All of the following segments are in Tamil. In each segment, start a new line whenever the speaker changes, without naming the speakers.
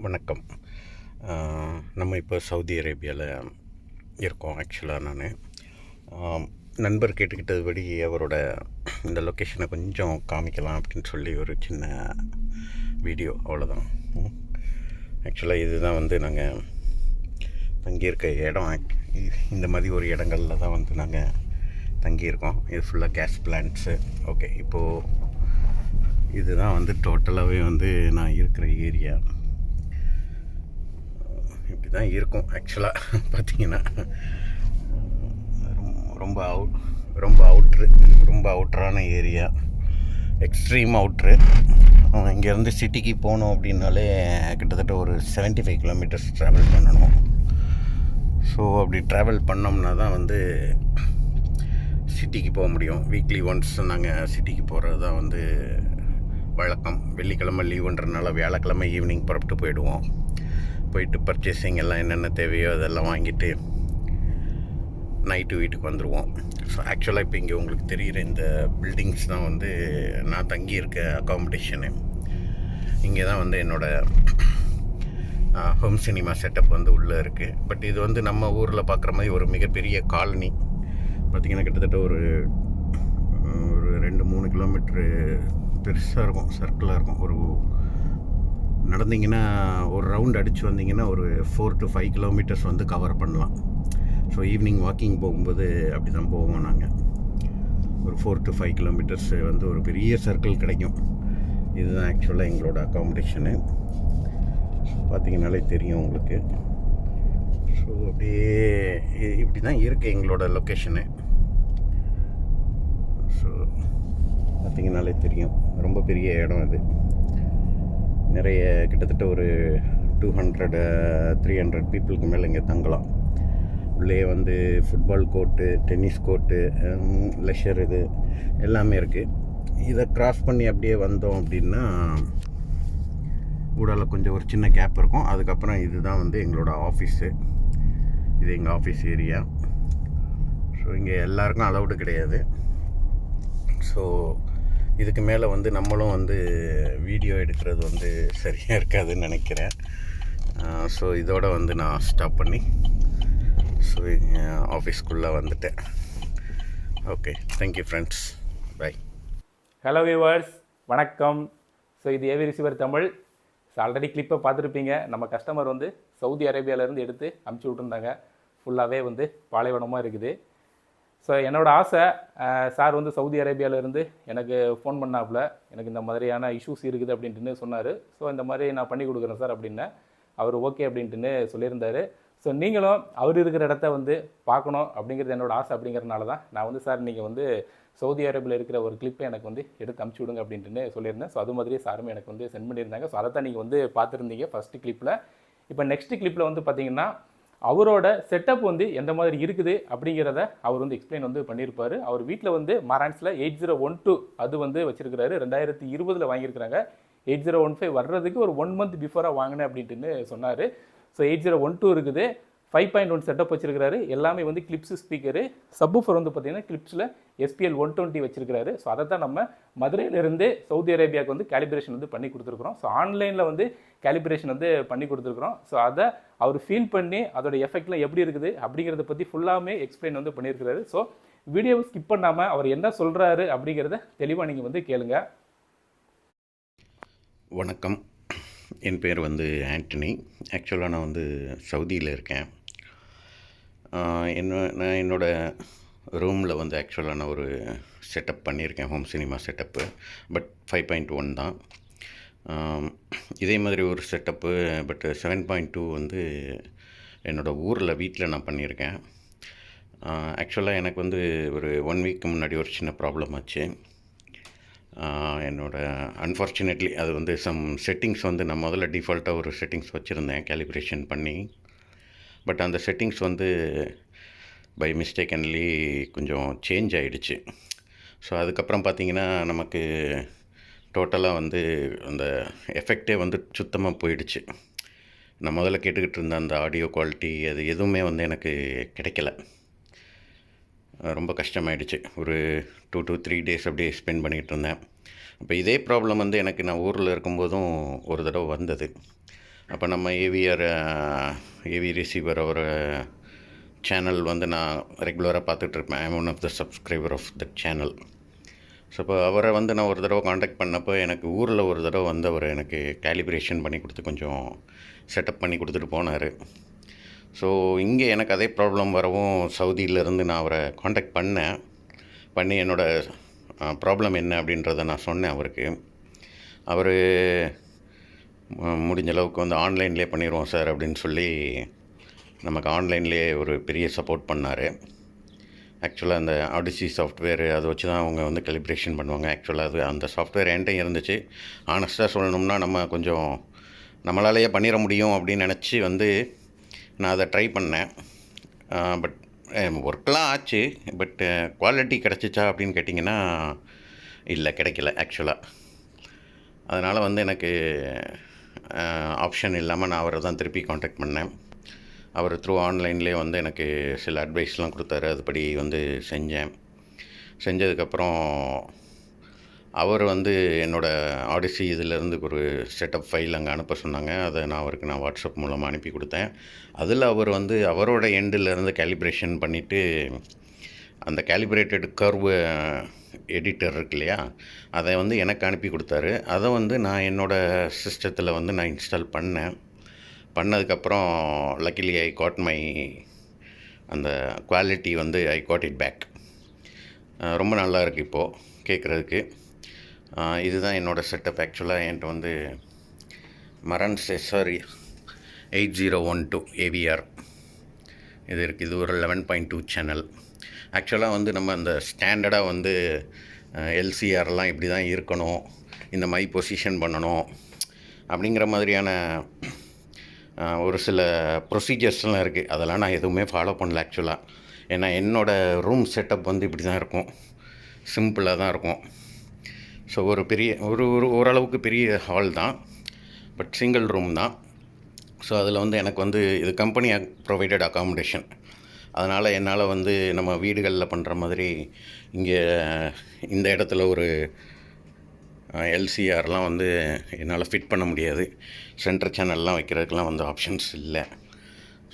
வணக்கம். நம்ம இப்போ சவுதி அரேபியாவில் இருக்கோம். ஆக்சுவலாக நண்பர் கேட்டுக்கிட்டதுபடி அவரோட இந்த லொக்கேஷனை கொஞ்சம் காமிக்கலாம் அப்படின்னு சொல்லி ஒரு சின்ன வீடியோ, அவ்வளோதான். ஆக்சுவலாக இதுதான் நாங்கள் தங்கியிருக்க இடம். இந்த மாதிரி ஒரு இடங்களில் தான் நாங்கள் தங்கியிருக்கோம். இது ஃபுல்லாக கேஸ் பிளான்ட்ஸு. ஓகே, இப்போது இதுதான் டோட்டலாகவே நான் இருக்கிற ஏரியா இப்படி தான் இருக்கும். ஆக்சுவலாக பார்த்தீங்கன்னா ரொம்ப அவுட்ரான ஏரியா, எக்ஸ்ட்ரீம் அவுட்ரு. இங்கேருந்து சிட்டிக்கு போகணும் அப்படின்னாலே கிட்டத்தட்ட ஒரு 75 கிலோமீட்டர்ஸ் ட்ராவல் பண்ணணும். ஸோ அப்படி ட்ராவல் பண்ணோம்னா தான் சிட்டிக்கு போக முடியும். வீக்லி ஒன்ஸ் நாங்கள் சிட்டிக்கு போகிறது தான் வழக்கம். வெள்ளிக்கிழமை லீவுன்றனால வியாழக்கிழமை ஈவினிங் புறப்பட்டு போயிட்டு பர்ச்சேசிங் எல்லாம் என்னென்ன தேவையோ அதெல்லாம் வாங்கிட்டு நைட்டு வீட்டுக்கு வந்துடுவோம். ஸோ ஆக்சுவலாக இப்போ இங்கே உங்களுக்கு தெரிகிற இந்த பில்டிங்ஸ் தான் நான் தங்கியிருக்க அக்காமடேஷனு. இங்கே தான் என்னோடய ஹோம் சினிமா செட்டப் உள்ளே இருக்குது. பட் இது நம்ம ஊரில் பார்க்குற மாதிரி ஒரு மிகப்பெரிய காலனி. பார்த்திங்கன்னா கிட்டத்தட்ட ஒரு 2-3 கிலோமீட்ரு பெருசாக இருக்கும், சர்க்கிளாக இருக்கும். ஒரு நடந்தீங்கன்னா ஒரு ரவுண்ட் அடித்து வந்தீங்கன்னா ஒரு 4 to 5 கிலோமீட்டர்ஸ் கவர் பண்ணலாம். ஸோ ஈவினிங் வாக்கிங் போகும்போது அப்படி தான் போவோம் நாங்கள். ஒரு 4 to 5 கிலோமீட்டர்ஸ் ஒரு பெரிய சர்க்கிள் கிடைக்கும். இதுதான் ஆக்சுவலாக எங்களோட அக்காமடேஷனு. பார்த்தீங்கன்னாலே தெரியும் உங்களுக்கு. ஸோ அப்படியே இப்படி தான் இருக்குது எங்களோட லொக்கேஷனு. ஸோ பார்த்தீங்கன்னாலே தெரியும், ரொம்ப பெரிய இடம் இது. நிறைய கிட்டத்தட்ட ஒரு 200-300 பீப்புளுக்கு மேலே இங்கே தங்கலாம். உள்ளே football court, tennis court, leisure இது எல்லாமே இருக்குது. இதை க்ராஸ் பண்ணி அப்படியே வந்தோம் அப்படின்னா ஊடால கொஞ்சம் ஒரு சின்ன கேப் இருக்கும். அதுக்கப்புறம் இதுதான் எங்களோட ஆஃபீஸு. இது எங்கள் ஆஃபீஸ் ஏரியா. ஸோ இங்கே எல்லாருக்கும் அலௌடு கிடையாது. ஸோ இதுக்கு மேலே நம்மளும் வீடியோ எடுக்கிறது சரியாக இருக்காதுன்னு நினைக்கிறேன். ஸோ இதோட நான் ஸ்டாப் பண்ணி ஸோ ஆஃபீஸ்க்குள்ளே வந்துட்டேன். Okay, thank you friends, bye.
Hello viewers, வணக்கம். ஸோ இது AV receiver Tamil. So already கிளிப்பை பார்த்துருப்பீங்க. நம்ம கஸ்டமர் சவுதி அரேபியாவிலேருந்து எடுத்து அமுச்சு விட்டுருந்தாங்க. ஃபுல்லாகவே பாலைவனமாக இருக்குது. ஸோ என்னோடய ஆசை, சார் சவுதி அரேபியாவிலேருந்து எனக்கு ஃபோன் பண்ணாப்புல, எனக்கு இந்த மாதிரியான இஷ்யூஸ் இருக்குது அப்படின்ட்டுன்னு சொன்னார். ஸோ இந்த மாதிரி நான் பண்ணி கொடுக்குறேன் சார் அப்படின்னேன். அவர் ஓகே அப்படின்ட்டுன்னு சொல்லியிருந்தார். ஸோ நீங்களும் அவர் இருக்கிற இடத்த பார்க்கணும் அப்படிங்கிறது என்னோடய ஆசை. அப்படிங்கிறதுனால தான் நான் சார் நீங்கள் சவுதி அரேபியாவில் இருக்கிற ஒரு கிளிப்பை எனக்கு எடுத்து அமுச்சு விடுங்க அப்படின்ட்டுன்னு சொல்லியிருந்தேன். ஸோ அது மாதிரியே சாருமே எனக்கு சென்ட் பண்ணியிருந்தாங்க. ஸோ அதை தான் நீங்கள் பார்த்துருந்தீங்க ஃபஸ்ட்டு கிளிப்பில். இப்போ நெக்ஸ்ட் கிளிப்பில் பார்த்தீங்கன்னா அவரோட செட்டப் எந்த மாதிரி இருக்குது அப்படிங்கிறத அவர் எக்ஸ்பிளைன் பண்ணியிருப்பார். அவர் வீட்டில் மரான்ஸில் 8012 அது வச்சிருக்கிறாரு. 2020 வாங்கியிருக்கிறாங்க. 8015 வர்றதுக்கு ஒரு 1 month பிஃபோராக வாங்கினேன் அப்படின்ட்டுன்னு சொன்னார். ஸோ 8012 இருக்குது. 5.1 செட்டப் வச்சிருக்கிறாரு. எல்லாமே கிளிப்ஸு ஸ்பீக்கரு. சப்வூஃபர் பார்த்தீங்கன்னா கிளிப்ஸில் SPL 120 வச்சிருக்கிறாரு. ஸோ அதை தான் நம்ம மதுரையிலேருந்து சவுதி அரேபியாவுக்கு கேலிப்ரேஷன் பண்ணி கொடுத்துருக்குறோம். ஸோ ஆன்லைனில் கேலிப்ரேஷன் பண்ணி கொடுத்துருக்குறோம். ஸோ அதை அவர் ஃபீல் பண்ணி அதோட எஃபெக்ட்லாம் எப்படி இருக்குது அப்படிங்கிறத பற்றி ஃபுல்லாமே எக்ஸ்பிளைன் பண்ணியிருக்கிறாரு. ஸோ வீடியோவை ஸ்கிப் பண்ணாமல் அவர் என்ன சொல்கிறாரு அப்படிங்கிறத தெளிவாக நீங்கள் கேளுங்க.
வணக்கம், என் பேர் ஆண்டனி. ஆக்சுவலாக நான் சவுதியில் இருக்கேன். நான் என்னோடய ரூமில் ஆக்சுவலாக நான் ஒரு செட்டப் பண்ணியிருக்கேன், ஹோம் சினிமா செட்டப்பு. பட் 5.1 தான். இதே மாதிரி ஒரு செட்டப்பு பட் 7.2 என்னோடய ஊரில் வீட்டில் நான் பண்ணியிருக்கேன். ஆக்சுவலாக எனக்கு ஒரு 1 வீக் முன்னாடி ஒரு சின்ன ப்ராப்ளம் ஆச்சு. அன்ஃபார்ச்சுனேட்லி அது சம் செட்டிங்ஸ் நான் முதல்ல டிஃபால்ட்டாக ஒரு செட்டிங்ஸ் வச்சுருந்தேன் கேலிப்ரேஷன் பண்ணி. பட் அந்த செட்டிங்ஸ் பை மிஸ்டேக்கன்லி கொஞ்சம் சேஞ்ச் ஆகிடுச்சு. ஸோ அதுக்கப்புறம் பார்த்திங்கன்னா நமக்கு டோட்டலாக அந்த எஃபெக்டே சுத்தமாக போயிடுச்சு. நான் முதல்ல கேட்டுக்கிட்டு இருந்த அந்த ஆடியோ குவாலிட்டி அது எதுவுமே எனக்கு கிடைக்கல. ரொம்ப கஷ்டமாயிடுச்சு. ஒரு 2 to 3 days அப்படியே ஸ்பெண்ட் பண்ணிக்கிட்டு இருந்தேன். அப்போ இதே ப்ராப்ளம் எனக்கு நான் ஊரில் இருக்கும்போதும் ஒரு தடவை வந்தது. அப்போ நம்ம ஏவி ரிசீவர் அவர் சேனல் வந்து நான் ரெகுலராக பார்த்துட்ருப்பேன். I am one of the subscriber of that channel. So இப்போ அவரை வந்து நான் ஒரு தடவை காண்டாக்ட் பண்ணப்போ எனக்கு ஊரில் ஒரு தடவை வந்து அவர் எனக்கு கேலிப்ரேஷன் பண்ணி கொடுத்து கொஞ்சம் செட்டப் பண்ணி கொடுத்துட்டு போனார். ஸோ இங்கே எனக்கு அதே ப்ராப்ளம் வரவும் சவுதியிலேருந்து நான் அவரை காண்டாக்ட் பண்ணி என்னோடய ப்ராப்ளம் என்ன அப்படின்றத நான் சொன்னேன் அவருக்கு. அவர் முடிஞ்ச அளவுக்கு வந்து ஆன்லைன்லேயே பண்ணிடுவோம் சார் அப்படின்னு சொல்லி நமக்கு ஆன்லைன்லேயே ஒரு பெரிய சப்போர்ட் பண்ணார். ஆக்சுவலாக அந்த ஆடிசி சாஃப்ட்வேரு அதை வச்சு தான் அவங்க வந்து கலிப்ரேஷன் பண்ணுவாங்க. ஆக்சுவலாக அது அந்த சாஃப்ட்வேர் என்கிட்ட இருந்துச்சு. ஆனஸ்ட்டாக சொல்லணும்னா நம்ம கொஞ்சம் நம்மளாலேயே பண்ணிட முடியும் அப்படின்னு நினச்சி வந்து நான் அதை ட்ரை பண்ணேன். பட் ஒர்க்கெலாம் ஆச்சு. பட் குவாலிட்டி கிடச்சிச்சா அப்படின்னு கேட்டிங்கன்னா இல்லை, கிடைக்கல ஆக்சுவலாக. அதனால் வந்து எனக்கு ஆப்ஷன் இல்லாமல் நான் அவரை தான் திருப்பி காண்டாக்ட் பண்ணேன். அவர் த்ரூ ஆன்லைன்லேயே வந்து எனக்கு சில அட்வைஸ்லாம் கொடுத்தாரு. அதுபடி வந்து செஞ்சதுக்கப்புறம் அவர் வந்து என்னோடய ஆடிசி இதிலேருந்து ஒரு செட்டப் ஃபைல் அங்கே அனுப்ப சொன்னாங்க. அதை நான் வாட்ஸ்அப் மூலமாக அனுப்பி கொடுத்தேன். அதில் அவர் வந்து அவரோட எண்டிலேருந்து கேலிப்ரேஷன் பண்ணிவிட்டு அந்த கேலிப்ரேட்டட் கர்வு எடிட்டர் இருக்கு இல்லையா, அதை வந்து எனக்கு அனுப்பி கொடுத்தாரு. அதை வந்து நான் என்னோடய சிஸ்டத்தில் வந்து நான் இன்ஸ்டால் பண்ணதுக்கப்புறம் லக்கிலி ஐ காட் மை அந்த குவாலிட்டி வந்து ஐ காட் இட் பேக். ரொம்ப நல்லா இருக்குது இப்போது கேட்குறதுக்கு. இதுதான் என்னோடய செட்டப். ஆக்சுவலாக என்கிட்ட வந்து மரன் செசர் 8012 ஏவிஆர் இது இருக்குது. இது ஒரு 11.2 சேனல். ஆக்சுவலாக வந்து நம்ம அந்த ஸ்டாண்டர்டாக வந்து எல்சிஆர்லாம் இப்படி தான் இருக்கணும், இந்த மாதிரி பொசிஷன் பண்ணணும் அப்படிங்கிற மாதிரியான ஒரு சில ப்ரொசீஜர்ஸ்லாம் இருக்குது. அதெல்லாம் நான் எதுவுமே ஃபாலோ பண்ணல ஆக்சுவலாக. ஏன்னா என்னோடய ரூம் செட்டப் வந்து இப்படி தான் இருக்கும், சிம்பிளாக தான் இருக்கும். ஸோ ஒரு பெரிய ஓரளவுக்கு பெரிய ஹால் தான், பட் சிங்கிள் ரூம் தான். ஸோ அதில் வந்து எனக்கு வந்து இது கம்பெனி ப்ரொவைடட் அக்காமடேஷன். அதனால் என்னால் வந்து நம்ம வீடுகளில் பண்ணுற மாதிரி இங்கே இந்த இடத்துல ஒரு எல்சிஆர்லாம் வந்து என்னால் ஃபிட் பண்ண முடியாது. சென்டர் சேனல்லாம் வைக்கிறதுக்கெலாம் வந்து ஆப்ஷன்ஸ் இல்லை.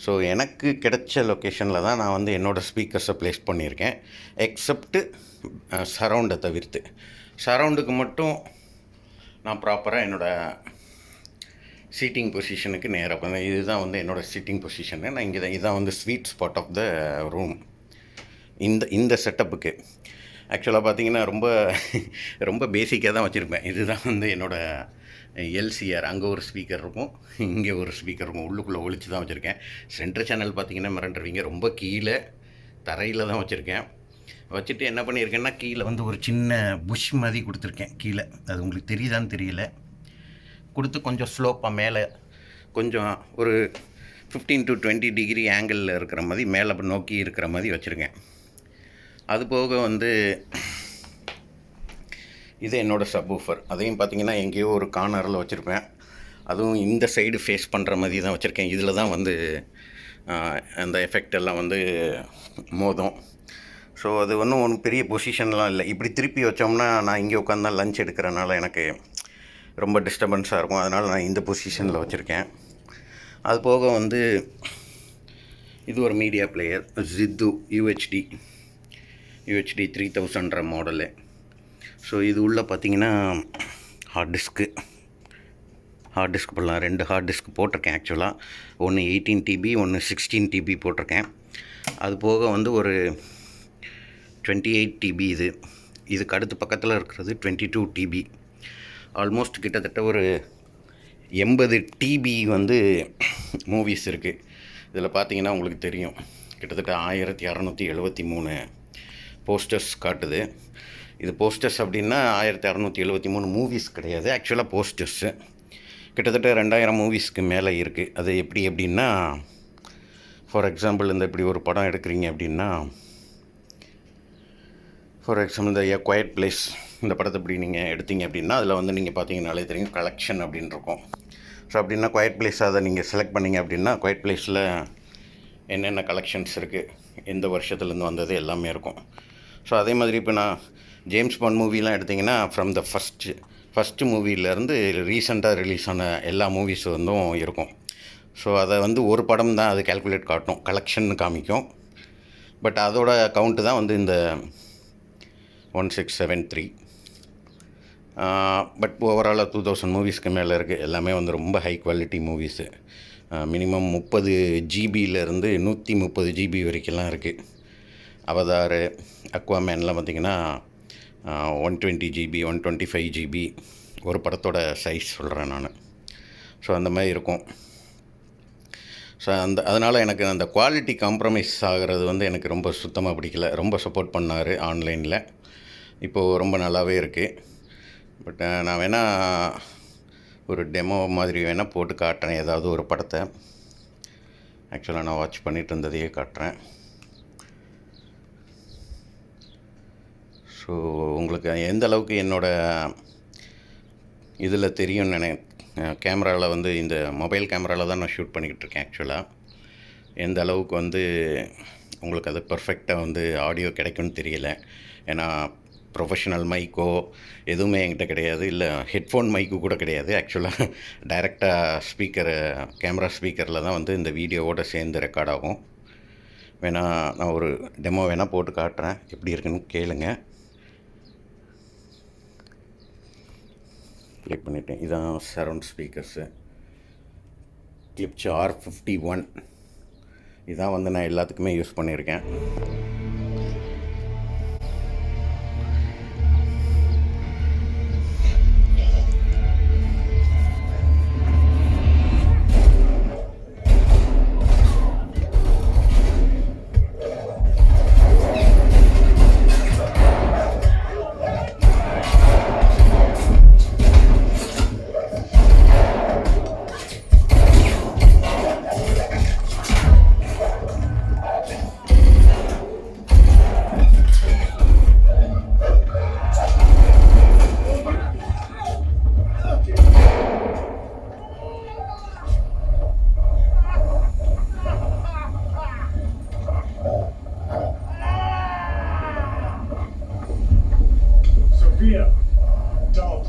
ஸோ எனக்கு கிடைச்ச லொக்கேஷனில் தான் நான் வந்து என்னோடய ஸ்பீக்கர்ஸை ப்ளேஸ் பண்ணியிருக்கேன். எக்ஸப்ட்டு சரவுண்டை தவிர்த்து. சரவுண்டுக்கு மட்டும் நான் ப்ராப்பராக என்னோடய சீட்டிங் பொசிஷனுக்கு நேராக பண்ணேன். இதுதான் வந்து என்னோடய சீட்டிங் பொசிஷனு. நான் இங்கே தான், இதுதான் வந்து sweet spot of the room இந்த செட்டப்புக்கு. ஆக்சுவலாக பார்த்தீங்கன்னா ரொம்ப பேசிக்காக தான் வச்சுருப்பேன். இதுதான் வந்து என்னோடய எல்சிஆர். அங்கே ஒரு ஸ்பீக்கர் இருக்கும், இங்கே ஒரு ஸ்பீக்கர் இருக்கும். உள்ளுக்குள்ளே ஒழிச்சு தான் வச்சுருக்கேன். சென்டர் சேனல் பார்த்தீங்கன்னா மிரண்டுருவீங்க, ரொம்ப கீழே தரையில் தான் வச்சுட்டு என்ன பண்ணியிருக்கேன்னா கீழே வந்து ஒரு சின்ன புஷ் மாதிரி கொடுத்துருக்கேன் கீழே. அது உங்களுக்கு தெரியுதான்னு தெரியல. கொடுத்து கொஞ்சம் ஸ்லோப்பாக மேலே கொஞ்சம் ஒரு 15 to 20 டிகிரி ஆங்கிளில் இருக்கிற மாதிரி மேலே நோக்கி இருக்கிற மாதிரி வச்சுருக்கேன். அது போக வந்து இது என்னோடய சப்வூஃபர். அதையும் பார்த்திங்கன்னா எங்கேயோ ஒரு கார்னரில் வச்சுருப்பேன். அதுவும் இந்த சைடு ஃபேஸ் பண்ணுற மாதிரி தான் வச்சுருக்கேன். இதில் தான் வந்து அந்த எஃபெக்ட் எல்லாம் வந்து மோதும். ஸோ அது ஒன்றும் பெரிய பொசிஷன்லாம் இல்லை. இப்படி திருப்பி வச்சோம்னா நான் இங்கே உட்காந்து தான் லஞ்ச் எடுக்கிறனால எனக்கு ரொம்ப டிஸ்டர்பன்ஸாக இருக்கும். அதனால் நான் இந்த பொசிஷனில் வச்சுருக்கேன். அது போக வந்து இது ஒரு media player Zidoo UHD 3000 model. So இது உள்ளே பார்த்திங்கன்னா ஹார்ட் டிஸ்க் போடலாம். 2 ஹார்ட் டிஸ்க் போட்டிருக்கேன் ஆக்சுவலாக. ஒன்று 18 TB, ஒன்று 16 TB போட்டிருக்கேன். அது போக வந்து ஒரு 28 TB இதுக்கு அடுத்து பக்கத்தில் இருக்கிறது 22 TB. ஆல்மோஸ்ட் கிட்டத்தட்ட ஒரு 80 TB வந்து மூவிஸ் இருக்குது. இதில் பார்த்தீங்கன்னா உங்களுக்கு தெரியும், கிட்டத்தட்ட 1673 போஸ்டர்ஸ் காட்டுது. இது போஸ்டர்ஸ் அப்படின்னா 1673 மூவிஸ் கிடையாது, ஆக்சுவலாக போஸ்டர்ஸு. கிட்டத்தட்ட 2000 மூவிஸ்க்கு மேலே இருக்குது. அது எப்படின்னா, ஃபார் எக்ஸாம்பிள் இந்த இப்படி ஒரு படம் எடுக்கிறீங்க அப்படின்னா, ஃபார் எக்ஸாம்பிள் இந்த எ குவைட் பிளேஸ், இந்த படத்தை இப்படி நீங்கள் எடுத்தீங்க அப்படின்னா அதில் வந்து நீங்கள் பார்த்தீங்கன்னாலே தெரியும் கலெக்ஷன் அப்படின்னு இருக்கும். ஸோ அப்படின்னா குவைட் பிளேஸ் அதை நீங்கள் செலக்ட் பண்ணிங்க அப்படின்னா குவைட் பிளேஸில் என்னென்ன கலெக்ஷன்ஸ் இருக்குது, எந்த வருஷத்துலேருந்து வந்தது எல்லாமே இருக்கும். ஸோ அதே மாதிரி இப்போ நான் ஜேம்ஸ் பாண்ட் மூவிலாம் எடுத்திங்கன்னா ஃப்ரம் த ஃபஸ்ட்டு மூவிலேருந்து ரீசெண்டாக ரிலீஸ் ஆன எல்லா மூவிஸ் இருக்கும். ஸோ அதை வந்து ஒரு படம் தான் அது கால்குலேட் காட்டும், கலெக்ஷன் காமிக்கும். பட் அதோட கவுண்ட்டு தான் வந்து இந்த 1673. பட் ஓவராலாக 2000 மூவிஸ்க்கு மேலே இருக்குது. எல்லாமே வந்து ரொம்ப ஹை குவாலிட்டி மூவிஸு. மினிமம் 30 ஜிபியிலேருந்து 130 ஜிபி வரைக்கும்லாம் இருக்குது. அவதார், அக்வாமேன்லாம் பார்த்திங்கன்னா 120 ஜிபி, 125 ஜிபி ஒரு படத்தோட சைஸ் சொல்கிறேன் நான். ஸோ அந்த மாதிரி இருக்கும். ஸோ அதனால் எனக்கு அந்த குவாலிட்டி காம்ப்ரமைஸ் ஆகிறது வந்து எனக்கு ரொம்ப சுத்தமாக பிடிக்கல. ரொம்ப சப்போர்ட் பண்ணார் ஆன்லைனில். இப்போது ரொம்ப நல்லாவே இருக்குது. பட் நான் வேணால் ஒரு டெமோ மாதிரி வேணால் போட்டு காட்டுறேன், ஏதாவது ஒரு படத்தை. ஆக்சுவலாக நான் வாட்ச் பண்ணிகிட்டு இருந்ததையே காட்டுறேன். ஸோ உங்களுக்கு எந்த அளவுக்கு என்னோடய இதில் தெரியும்னு கேமராவில் வந்து இந்த மொபைல் கேமராவில் தான் நான் ஷூட் பண்ணிக்கிட்டு இருக்கேன். ஆக்சுவலாக எந்த அளவுக்கு வந்து உங்களுக்கு அது பர்ஃபெக்டாக வந்து ஆடியோ கிடைக்கும்னு தெரியல. ஏன்னா ப்ரொஃபஷனல் மைக்கோ எதுவுமே என்கிட்ட கிடையாது, இல்லை ஹெட்ஃபோன் மைக்கு கூட கிடையாது. ஆக்சுவலாக டைரெக்டாக கேமரா ஸ்பீக்கரில் தான் வந்து இந்த வீடியோவோடு சேர்ந்து ரெக்கார்ட் ஆகும். வேணால் நான் ஒரு டெமோ வேணால் போட்டு காட்டுறேன், எப்படி இருக்குன்னு கேளுங்க. கிளிக் பண்ணிட்டேன். இதான் சரவுண்ட் ஸ்பீக்கர்ஸு, கிளிப்ஸ் R51. இதான் வந்து நான் எல்லாத்துக்குமே யூஸ் பண்ணியிருக்கேன்.
Sophia, don't.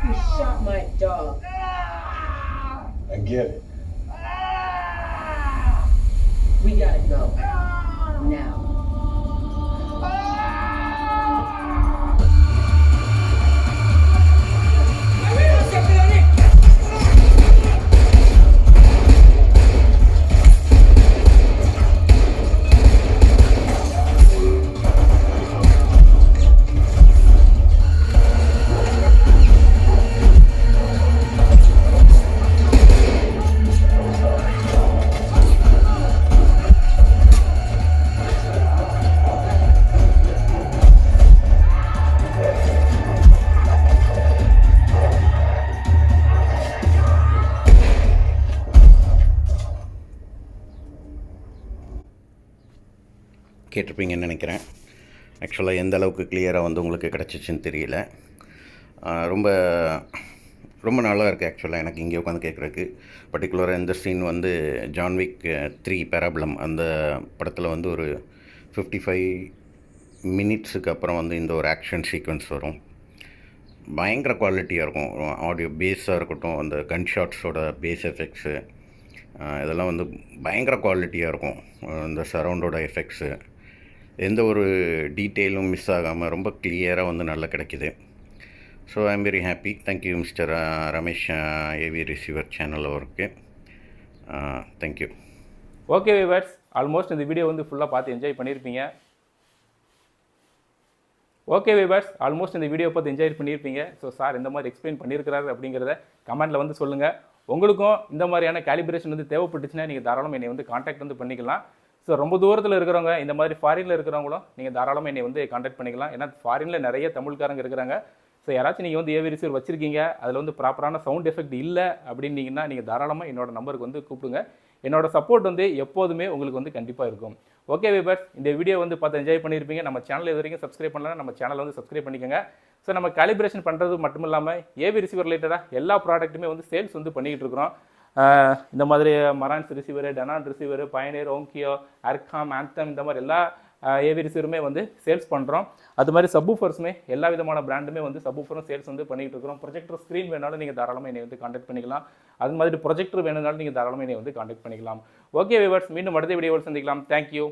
You shot my dog.
I get it.
We gotta go. Now.
கேட்டிருப்பீங்கன்னு நினைக்கிறேன். ஆக்சுவலாக எந்த அளவுக்கு கிளியராக வந்து உங்களுக்கு கிடச்சிச்சின்னு தெரியல. ரொம்ப ரொம்ப நல்லா இருக்குது ஆக்சுவலாக எனக்கு இங்கே உட்காந்து கேட்குறதுக்கு. பர்டிகுலராக இந்த சீன் வந்து ஜான் விக் 3 பேராப்ளம் அந்த படத்தில் வந்து ஒரு 55 மினிட்ஸுக்கு அப்புறம் வந்து இந்த ஒரு ஆக்ஷன் சீக்வன்ஸ் வரும். பயங்கர குவாலிட்டியாக இருக்கும். ஆடியோ பேஸாக இருக்கட்டும், அந்த கன் ஷாட்ஸோட பேஸ் எஃபெக்ட்ஸு இதெல்லாம் வந்து பயங்கர குவாலிட்டியாக இருக்கும். இந்த சரவுண்டோட எஃபெக்ட்ஸு எந்த ஒரு டீட்டெயிலும் மிஸ் ஆகாமல் ரொம்ப கிளியராக வந்து நல்லா கிடைக்கிது. So I am very happy. Thank you mister Ramesh AV receiver channel அவருக்கு. தேங்க்யூ.
ஓகே வியூவர்ஸ், ஆல்மோஸ்ட் இந்த வீடியோ வந்து ஃபுல்லாக பார்த்து என்ஜாய் பண்ணியிருப்பீங்க. இந்த வீடியோ பார்த்து என்ஜாய் பண்ணியிருப்பீங்க. ஸோ சார் இந்த மாதிரி எக்ஸ்பிளைன் பண்ணியிருக்கிறாரு அப்படிங்கிறத கமெண்ட்டில் வந்து சொல்லுங்கள். உங்களுக்கும் இந்த மாதிரியான கேலிப்ரேஷன் வந்து தேவைப்பட்டுச்சுன்னா நீங்கள் தாராளமாக என்னை வந்து காண்டாக்ட் வந்து பண்ணிக்கலாம். ஸோ ரொம்ப தூரத்தில் இருக்கிறவங்க, இந்த மாதிரி ஃபாரினில் இருக்கிறவங்களும் நீங்கள் தாராளமாக என்னை வந்து காண்டாக்ட் பண்ணிக்கலாம். ஏன்னா ஃபாரினில் நிறைய தமிழ்காரங்க இருக்கிறாங்க. ஸோ யாராச்சும் நீங்கள் வந்து ஏவி ரிசீவர் வச்சுருக்கீங்க, அதில் வந்து ப்ராப்பரான சவுண்ட் எஃபெக்ட் இல்லை அப்படின்னீங்கன்னா நீங்கள் தாராளமாக என்னோட நம்பருக்கு வந்து கூப்பிடுங்க. என்னோட சப்போர்ட் வந்து எப்போதுமே உங்களுக்கு வந்து கண்டிப்பாக இருக்கும். ஓகே வியூவர்ஸ், இந்த வீடியோ வந்து பார்த்து என்ஜாய் பண்ணியிருப்பீங்க. நம்ம சேனல் இது வரைக்கும் சப்ஸ்கிரைப் பண்ணலாம், நம்ம சேனலை வந்து சப்ஸ்கிரைப் பண்ணிக்கோங்க. ஸோ நம்ம காலிப்ரேஷன் பண்ணுறது மட்டும் இல்லாமல் ஏவி ரிசீவர் ரிலேட்டடாக எல்லா ப்ராடக்ட்டுமே வந்து சேல்ஸ் வந்து பண்ணிக்கிட்டு இருக்கிறோம். இந்த மாதிரி மரான்ஸ் ரிசீவர், டெனான் ரிசீவர், பயனியர், ஓங்கியோ, அர்காம், ஆந்தம் இந்த மாதிரி எல்லா ஏவி ரிசீவருமே வந்து சேல்ஸ் பண்ணுறோம். அது மாதிரி சப்வூஃபர்ஸுமே எல்லா விதமான பிராண்டுமே வந்து சப்வூஃபரும் சேல்ஸ் வந்து பண்ணிகிட்டு இருக்கிறோம். ப்ரொஜெக்டர் ஸ்க்ரீன் வேணாலும் நீங்கள் தாராளமாக என்னை வந்து காண்டாக்ட் பண்ணிக்கலாம். அது மாதிரி ப்ரொஜெக்டர் வேணுனாலும் நீங்கள் தாராளமாக என்னை வந்து காண்டாக்ட் பண்ணிக்கலாம். ஓகே வியூவர்ஸ், மீண்டும் அடுத்த வீடியோவில் சந்திக்கலாம். தேங்க்யூ.